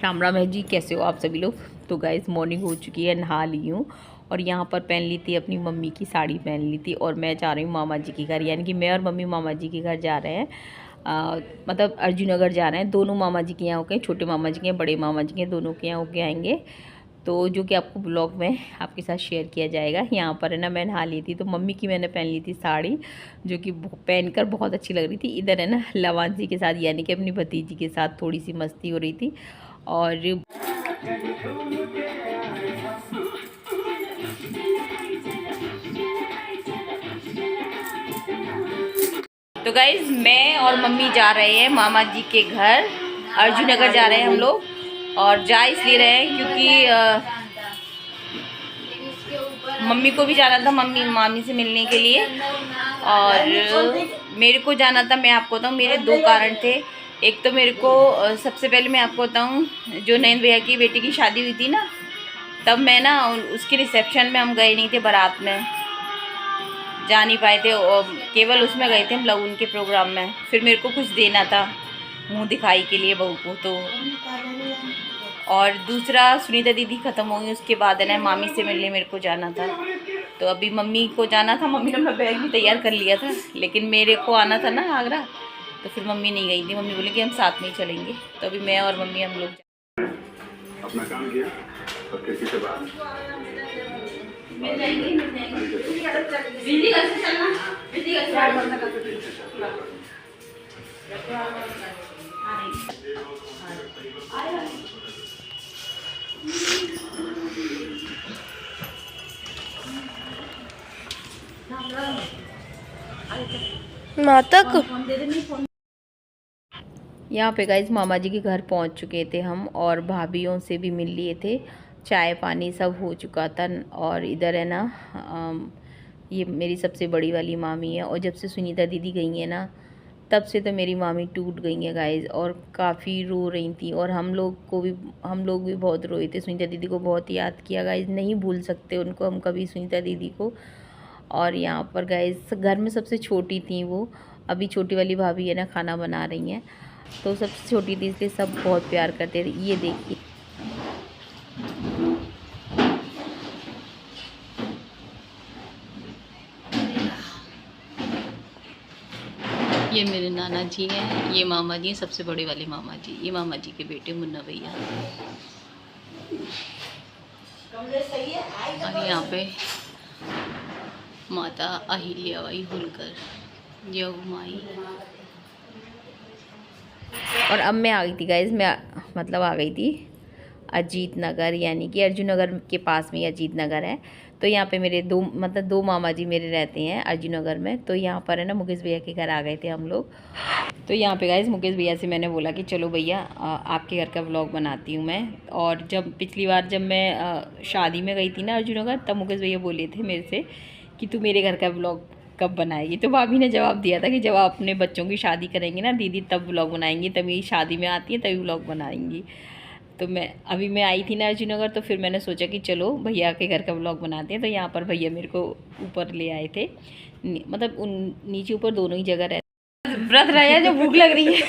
राम राम है जी, कैसे हो आप सभी लोग। तो गाइस मॉर्निंग हो चुकी है, नहा ली हूँ और यहाँ पर पहन ली थी अपनी मम्मी की साड़ी पहन ली थी और मैं जा रही हूँ मामा जी के घर, यानी कि मैं और मम्मी मामा जी के घर जा रहे हैं। मतलब अर्जुन नगर जा रहे हैं। दोनों मामा जी के यहाँ होके, छोटे मामा जी के बड़े मामा जी के दोनों के यहाँ होके आएंगे, तो जो कि आपको ब्लॉग में आपके साथ शेयर किया जाएगा। यहाँ पर है ना मैं नहा ली थी, तो मम्मी की मैंने पहन ली थी साड़ी, जो कि पहनकर बहुत अच्छी लग रही थी। इधर है ना लवान जी के साथ, यानी कि अपनी भतीजी के साथ थोड़ी सी मस्ती हो रही थी। और तो गाइज मैं और मम्मी जा रहे हैं मामा जी के घर, अर्जुन नगर जा रहे हैं हम लोग। और जा इसलिए रहे हैं क्योंकि मम्मी को भी जाना था मम्मी मामी से मिलने के लिए, और मेरे को जाना था। मैं आपको बताऊँ मेरे दो कारण थे। एक तो मेरे को सबसे पहले मैं आपको बताऊँ, जो नयन भैया की बेटी की शादी हुई थी ना, तब मैं ना उसके रिसेप्शन में हम गए नहीं थे, बारात में जा नहीं पाए थे, और केवल उसमें गए थे हम लगन के प्रोग्राम में। फिर मेरे को कुछ देना था मुंह दिखाई के लिए बहू को, तो और दूसरा सुनीता दीदी ख़त्म हो गई, उसके बाद है ना मामी से मिलने मेरे को जाना था। तो अभी मम्मी को जाना था, मम्मी ने अपना बैग भी तैयार कर लिया था, लेकिन मेरे को आना था ना आगरा, तो फिर मम्मी नहीं गई थी। मम्मी बोली कि हम साथ में ही चलेंगे, तो अभी मैं और मम्मी हम लोग अपना काम किया और किसी से बात मिल जाएंगे। माता को यहाँ पे गाइज मामा जी के घर पहुँच चुके थे हम, और भाभीयों से भी मिल लिए थे, चाय पानी सब हो चुका था। और इधर है ना ये मेरी सबसे बड़ी वाली मामी है, और जब से सुनीता दीदी गई है ना, तब से तो मेरी मामी टूट गई है गाइज, और काफ़ी रो रही थी। और हम लोग भी बहुत रोए थे, सुनीता दीदी को बहुत याद किया गाइज, नहीं भूल सकते उनको हम कभी, सुनीता दीदी को। और यहाँ पर गाइज घर में सबसे छोटी थी वो, अभी छोटी वाली भाभी है ना खाना बना रही हैं, तो सबसे छोटी थी इसलिए सब बहुत प्यार करते थे। ये देखिए ये मेरे नाना जी हैं, ये मामा जी हैं, सबसे बड़े वाले मामा जी, ये मामा जी के बेटे मुन्ना भैया। और यहाँ पे माता अहिल्याबाई होलकर, जय माई। और अब मैं आ गई थी गाइज, मैं मतलब आ गई थी अजीत नगर, यानी कि अर्जुन नगर के पास में ही अजीत नगर है। तो यहाँ पे मेरे दो मामा जी मेरे रहते हैं अर्जुन नगर में। तो यहाँ पर है ना मुकेश भैया के घर आ गए थे हम लोग। तो यहाँ पे गाइज मुकेश भैया से मैंने बोला कि चलो भैया आपके घर का व्लॉग बनाती हूँ मैं। और जब पिछली बार जब मैं शादी में गई थी ना अर्जुन नगर, तब मुकेश भैया बोले थे मेरे से कि तू मेरे घर का व्लॉग कब बनाएगी। तो भाभी ने जवाब दिया था कि जब आप अपने बच्चों की शादी करेंगे ना दीदी, तब व्लॉग बनाएंगी, तभी शादी में आती है तभी व्लॉग बनाएंगी। तो मैं आई थी ना अर्जुन नगर, तो फिर मैंने सोचा कि चलो भैया के घर का व्लॉग बनाते हैं। तो यहाँ पर भैया मेरे को ऊपर ले आए थे, मतलब नीचे ऊपर दोनों ही जगह रहते, व्रत रहे जो भूख लग रही है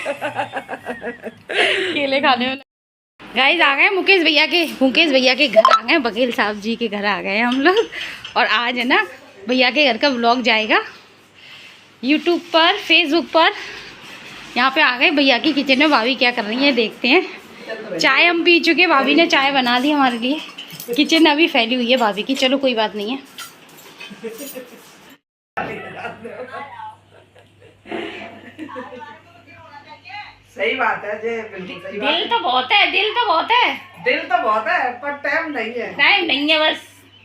केले खाने में। गाइस आ गए मुकेश भैया के घर आ गए, बघेल साहब जी के घर आ गए हम लोग। और आज है ना भैया के घर का व्लॉग जाएगा यूट्यूब पर, फेसबुक पर। यहाँ पे आ गए भैया की किचन में, भाभी क्या कर रही है देखते हैं। चाय हम पी चुके, भाभी ने चाय बना दी हमारे लिए। किचन अभी फैली हुई है भाभी की, चलो कोई बात नहीं है। सही बात है जी, बिल्कुल सही बात है। दिल तो बहुत है, दिल तो बहुत है, दिल तो बहुत है, पर टाइम नहीं है। टाइम नहीं है, बस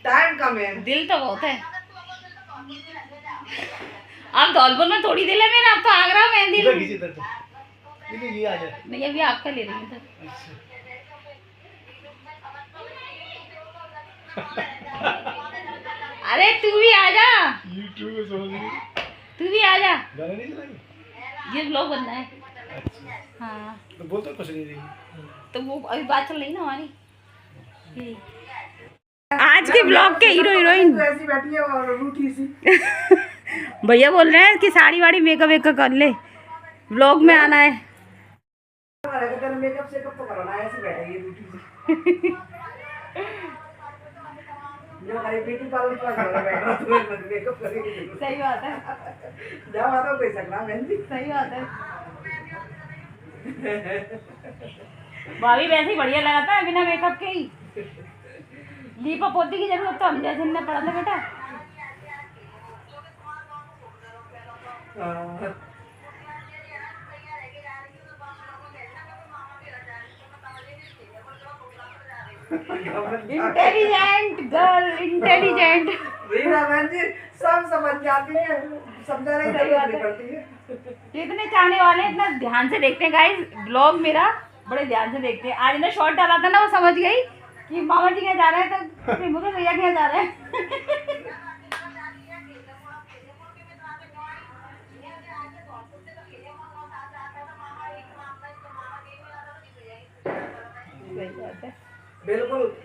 टाइम कम है। दिल तो बहुत है। आप धौलपुर में थोड़ी दिल है मेरा, आप तो आगरा में दिल। नहीं अभी आपका ले रही हूँ। अरे तू भी आ जा, तू भी आ जा, ये ब्लॉग बनना है। हाँ तो बोलते कुछ नहीं रही, तो वो अभी बात चल रही ना हमारी। आज के ब्लॉग के हीरो हीरोइन ऐसी बैठी है और रूठी सी। भैया बोल रहे हैं कि साड़ी वाड़ी मेकअप वेकअप कर ले, ब्लॉग में आना है। मेकअप से कब तो कराना हाँ ऐसे बैठेगी रूठी से। जो हमारी ब्यूटी पार्लर पर जाना बैठा तो मेकअप करेगी। सही बात है, जब आता कोई सकना बहन जी। सही बात है। भाभी वैसे ही बढ़िया लगाता है बिना मेकअप के ही। लीपा पोती की जरूरत तो हम जैसे ने पड़ा था बेटा। Intelligent girl, intelligent. रीना बहन जी सब समझ जाती है, समझाने की जरूरत नहीं पड़ती है। जितने चाहने वाले हैं इतना ध्यान से देखते हैं गाइस, ब्लॉग मेरा बड़े ध्यान से देखते हैं। आज ने शॉर्ट डाला था ना, वो समझ गई कि मामा जी क्या जा रहे हैं, तो मुझे भैया क्या जा रहे हैं। बिल्कुल।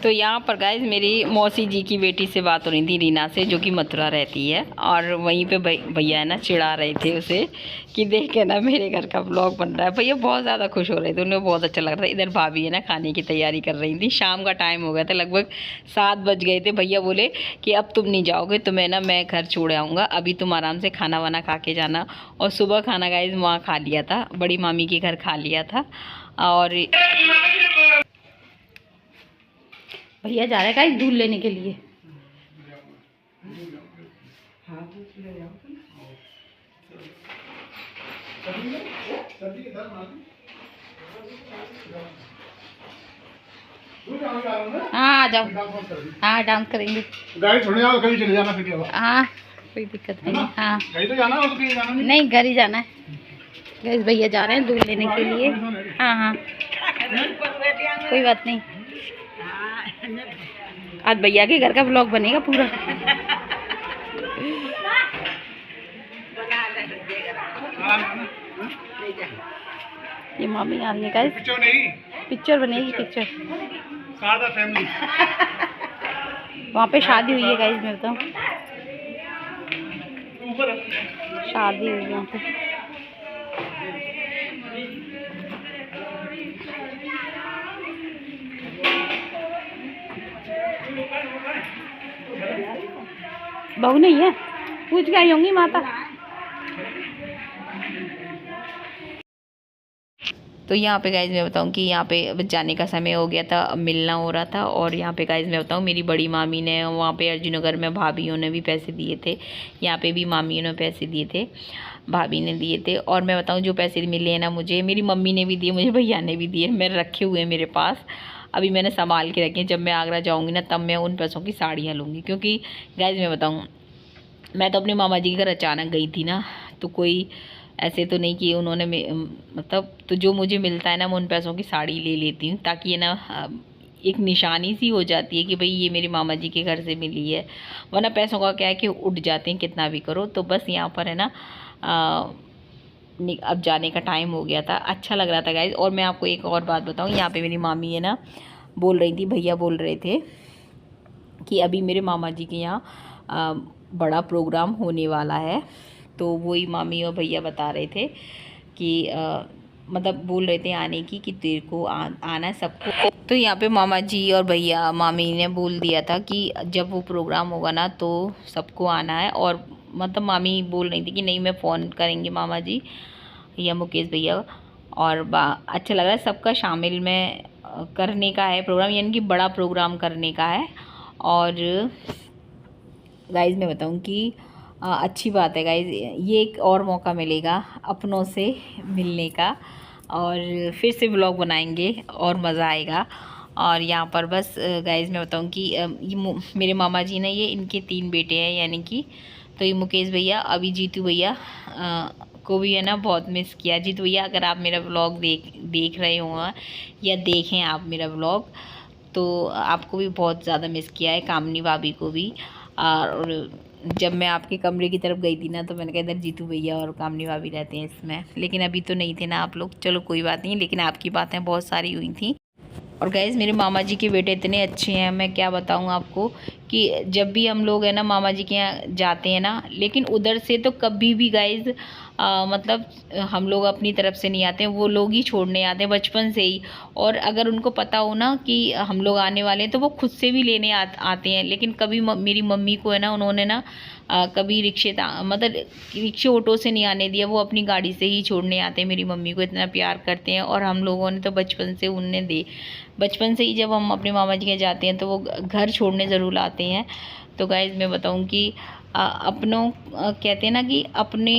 तो यहाँ पर गाइज मेरी मौसी जी की बेटी से बात हो रही थी, रीना से, जो कि मथुरा रहती है। और वहीं पे भैया है ना चिढ़ा रहे थे उसे कि देख के ना मेरे घर का ब्लॉग बन रहा है। भैया बहुत ज़्यादा खुश हो रहे थे, उन्हें बहुत अच्छा लग रहा था। इधर भाभी है ना खाने की तैयारी कर रही थी। शाम का टाइम हो गया था, लगभग 7 बज गए थे। भैया बोले कि अब तुम नहीं जाओगे, तुम्हें ना मैं घर छोड़ आऊँगा, अभी तुम आराम से खाना वाना खा के जाना। और सुबह खाना गाइज वहाँ खा लिया था, बड़ी मामी के घर खा लिया था। और भैया जा रहे हैं गाइस दूध लेने के लिए। हाँ आ जाओ, हाँ डांस करेंगे। गाड़ी छोड़ने जाओ, कभी चले जाना फिर। हाँ कोई दिक्कत नहीं। हाँ गाड़ी तो जाना, और कहीं जाना नहीं, घर ही जाना है। गाइस भैया जा रहे हैं दूध लेने के लिए। हाँ हाँ कोई बात नहीं, आज भैया के घर का ब्लॉग बनेगा पूरा। ये मामी आ रही है गाइस, पिक्चर बनेगी, पिक्चर सादा फैमिली। वहाँ पे शादी हुई है गाइस, मैं बताऊँ शादी हुई है वहाँ पे। बहू नहीं है, पूछ के आई होंगी माता। तो यहाँ पे गाइज मैं बताऊँ कि यहाँ पे जाने का समय हो गया था, अब मिलना हो रहा था। और यहाँ पे गाइज मैं बताऊँ मेरी बड़ी मामी ने वहाँ पे अर्जुन नगर में भाभीयों ने भी पैसे दिए थे, यहाँ पे भी मामियों ने पैसे दिए थे, भाभी ने दिए थे। और मैं बताऊँ जो पैसे मिले हैं ना मुझे, मेरी मम्मी ने भी दिए, मुझे भैया ने भी दिए, मेरे रखे हुए हैं मेरे पास, अभी मैंने संभाल के रखे हैं। जब मैं आगरा जाऊँगी ना तब मैं उन पैसों की साड़ियाँ लूँगी। क्योंकि गाइज मैं बताऊँ मैं तो अपने मामा जी के घर अचानक गई थी ना, तो कोई ऐसे तो नहीं कि उन्होंने मतलब, तो जो मुझे मिलता है ना मैं उन पैसों की साड़ी ले लेती हूँ, ताकि ये ना एक निशानी सी हो जाती है कि भाई ये मेरे मामा जी के घर से मिली है। वरना पैसों का क्या है कि उठ जाते हैं कितना भी करो। तो बस यहाँ पर है ना अब जाने का टाइम हो गया था, अच्छा लग रहा था गाइज। और मैं आपको एक और बात बताऊँ, यहाँ पे मेरी मामी है ना बोल रही थी, भैया बोल रहे थे कि अभी मेरे मामा जी के यहाँ बड़ा प्रोग्राम होने वाला है। तो वही मामी और भैया बता रहे थे कि मतलब बोल रहे थे आने की, कि तेरे को आना है सबको। तो यहाँ पे मामा जी और भैया मामी ने बोल दिया था कि जब वो प्रोग्राम होगा ना तो सबको आना है। और मतलब मामी बोल रही थी कि नहीं मैं फ़ोन करेंगे मामा जी या मुकेश भैया। और अच्छा लग रहा है, सबका शामिल में करने का है प्रोग्राम, यानी कि बड़ा प्रोग्राम करने का है। और गाइज़ मैं बताऊँ कि अच्छी बात है गाइज़, ये एक और मौका मिलेगा अपनों से मिलने का, और फिर से व्लॉग बनाएंगे और मज़ा आएगा। और यहाँ पर बस गाइज़ मैं बताऊँ कि ये मेरे मामा जी ने, ये इनके 3 बेटे हैं, यानी कि तो ये मुकेश भैया, अभी जीतू भैया को भी है ना बहुत मिस किया। जीतू भैया अगर आप मेरा व्लॉग देख रहे हो या देखें आप मेरा व्लॉग, तो आपको भी बहुत ज़्यादा मिस किया है, कामनी भाभी को भी। और जब मैं आपके कमरे की तरफ गई थी ना तो मैंने कहा इधर जीतू भैया और कामनी भाभी रहते हैं इसमें, लेकिन अभी तो नहीं थे ना आप लोग। चलो कोई बात नहीं, लेकिन आपकी बातें बहुत सारी हुई थी। और गाइज़ मेरे मामा जी के बेटे इतने अच्छे हैं, मैं क्या बताऊँ आपको, कि जब भी हम लोग है ना मामा जी के यहाँ जाते हैं ना, लेकिन उधर से तो कभी भी गाइज़ मतलब हम लोग अपनी तरफ से नहीं आते हैं, वो लोग ही छोड़ने आते हैं बचपन से ही। और अगर उनको पता हो ना कि हम लोग आने वाले हैं तो वो खुद से भी लेने आते हैं। लेकिन कभी मेरी मम्मी को है ना, उन्होंने ना कभी मतलब रिक्शे ऑटो से नहीं आने दिया, वो अपनी गाड़ी से ही छोड़ने आते हैं। मेरी मम्मी को इतना प्यार करते हैं। और हम लोगों ने तो बचपन से ही जब हम अपने मामा जी के जाते हैं तो वो घर छोड़ने ज़रूर आते हैं। तो गाइज़ मैं बताऊं कि अपनों कहते हैं ना कि अपने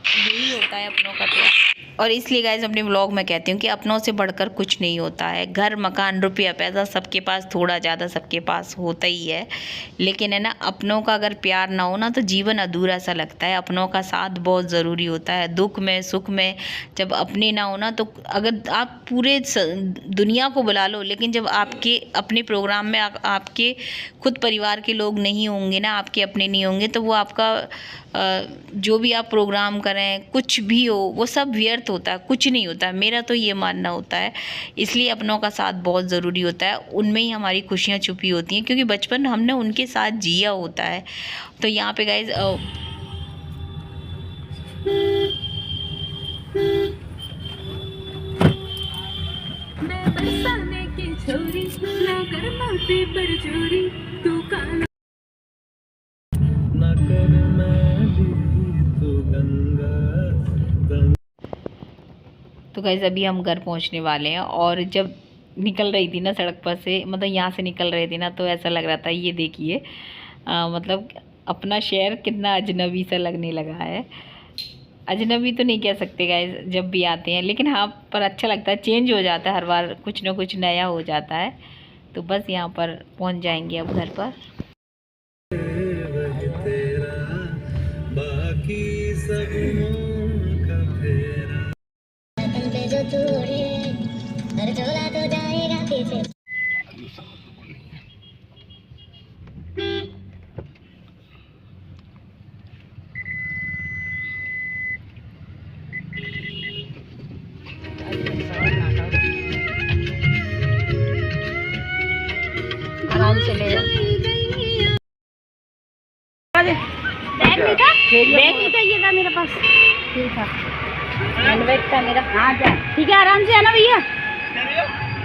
यही होता है अपनों का प्यार। और इसलिए गाइज़ अपने व्लॉग में कहती हूँ कि अपनों से बढ़कर कुछ नहीं होता है। घर मकान रुपया पैसा सबके पास थोड़ा ज़्यादा सबके पास होता ही है, लेकिन है ना अपनों का अगर प्यार ना हो ना तो जीवन अधूरा सा लगता है। अपनों का साथ बहुत ज़रूरी होता है, दुख में सुख में। जब अपने ना हो ना तो अगर आप पूरे दुनिया को बुला लो, लेकिन जब आपके अपने प्रोग्राम में आपके खुद परिवार के लोग नहीं होंगे ना, आपके अपने नहीं होंगे, तो वो आपका जो भी आप प्रोग्राम करें कुछ भी हो वो सब व्यर्थ होता है, कुछ नहीं होता है। मेरा तो ये मानना होता है। इसलिए अपनों का साथ बहुत ज़रूरी होता है, उनमें ही हमारी खुशियाँ छुपी होती हैं, क्योंकि बचपन हमने उनके साथ जिया होता है। तो यहाँ पे गाइज तो गाइज़ अभी हम घर पहुंचने वाले हैं। और जब निकल रही थी ना सड़क पर से, मतलब यहाँ से निकल रहे थे ना, तो ऐसा लग रहा था ये देखिए मतलब अपना शहर कितना अजनबी सा लगने लगा है। अजनबी तो नहीं कह सकते गाइज़ जब भी आते हैं, लेकिन हाँ पर अच्छा लगता है, चेंज हो जाता है हर बार, कुछ ना कुछ नया हो जाता है। तो बस यहाँ पर पहुँच जाएंगे अब घर पर। आराम से ले बैग नहीं था, ये था मेरे पास, ठीक था बैग था मेरा। हाँ जा ठीक है, आराम से आना भैया।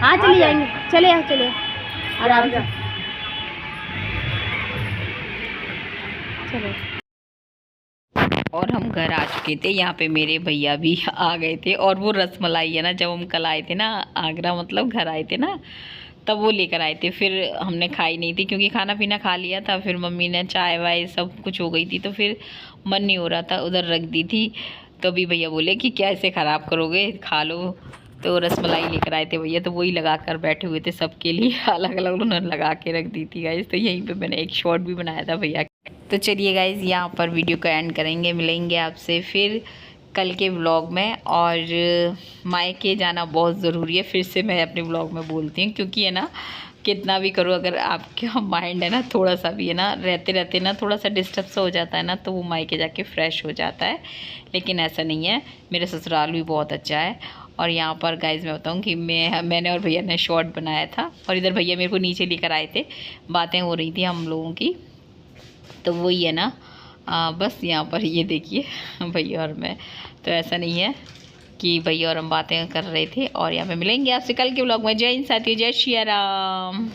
हाँ चले जाएंगे, चले आराम से चलो। और हम घर आ चुके थे, यहाँ पे मेरे भैया भी आ गए थे। और वो रसमलाई है ना, जब हम कल आए थे ना आगरा, मतलब घर आए थे ना, तब वो लेकर आए थे। फिर हमने खाई नहीं थी क्योंकि खाना पीना खा लिया था। फिर मम्मी ने चाय वाय सब कुछ हो गई थी, तो फिर मन नहीं हो रहा था, उधर रख दी थी। तो अभी भैया बोले कि क्या इसे ख़राब करोगे, खा लो। तो रसमलाई लेकर आए थे भैया, तो वही लगा कर बैठे हुए थे सबके लिए, अलग अलग उन्होंने लगा के रख दी थी गाइज़। तो यहीं पे मैंने एक शॉट भी बनाया था भैया। तो चलिए गाइज़ यहाँ पर वीडियो को एंड करेंगे, मिलेंगे आपसे फिर कल के व्लॉग में। और मायके जाना बहुत ज़रूरी है, फिर से मैं अपने व्लॉग में बोलती हूँ, क्योंकि है ना कितना भी करो, अगर आपका माइंड है ना थोड़ा सा भी है ना रहते रहते ना थोड़ा सा डिस्टर्ब सा हो जाता है ना, तो वो मायके जाके फ्रेश हो जाता है। लेकिन ऐसा नहीं है, मेरा ससुराल भी बहुत अच्छा है। और यहाँ पर गाइज़ मैं बताऊँ कि मैंने और भैया ने शॉर्ट बनाया था, और इधर भैया मेरे को नीचे लेकर आए थे, बातें हो रही थी हम लोगों की। तो वही है ना बस यहाँ पर ये देखिए भैया और मैं, तो ऐसा नहीं है कि भैया और हम बातें कर रहे थे। और यहाँ पे मिलेंगे आपसे कल के व्लॉग में। जय हिंद साथियों, जय श्री राम।